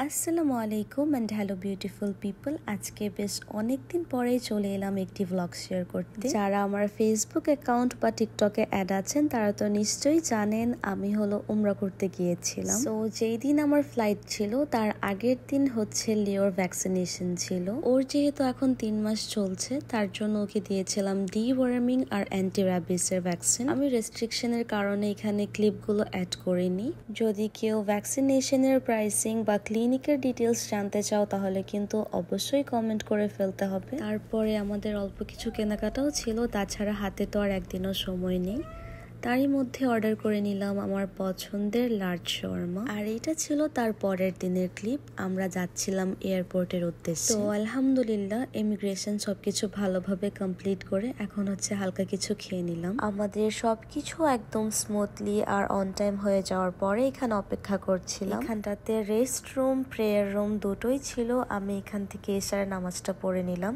আসসালামু আলাইকুম and hello beautiful people. আজকে বেশ অনেকদিন পরেই চলে এলাম একটি ভ্লগ শেয়ার করতে। যারা আমার ফেসবুক অ্যাকাউন্ট বা টিকটকে অ্যাড আছেন তারা তো নিশ্চয়ই জানেন আমি হলো উমরা করতে গিয়েছিলাম। তো যেই দিন আমার ফ্লাইট ছিল তার আগের দিন হচ্ছে লিওর ভ্যাকসিনেশন ছিল। ওর যেহেতু এখন 3 মাস চলছে তার জন্য ওকে দিয়েছিলাম ডিওয়ার্মিং আর অ্যান্টি র্যাবিসের ভ্যাকসিন। আমি রেস্ট্রিকশনের কারণে এখানে ক্লিপগুলো অ্যাড করিনি। যদি কেউ ভ্যাকসিনেশনের প্রাইসিং বা ক্লিনিকের ডিটেলস জানতে চাও তাহলে কিন্তু অবশ্যই কমেন্ট করে ফেলতে হবে। তারপরে আমাদের অল্প কিছু কেনাকাটাও ছিল, তাছাড়া হাতে তো আর একদিনও সময় নেই। তারই মধ্যে অর্ডার করে নিলাম আমার পছন্দের লার্জ শর্মা। আর এটা ছিল তার পরের দিনের ক্লিপ। আমরা যাচ্ছিলাম এয়ারপোর্টের উদ্দেশ্যে। তো আলহামদুলিল্লাহ ইমিগ্রেশন সবকিছু ভালোভাবে কমপ্লিট করে এখন হচ্ছে হালকা কিছু খেয়ে নিলাম। আমাদের সবকিছু একদম স্মুথলি আর অন টাইম হয়ে যাওয়ার পরে এখানে অপেক্ষা করছিলাম। এখানটাতে রেস্ট রুম, প্রেয়ার রুম দুটোই ছিল। আমি এখান থেকে এশার নামাজটা পড়ে নিলাম।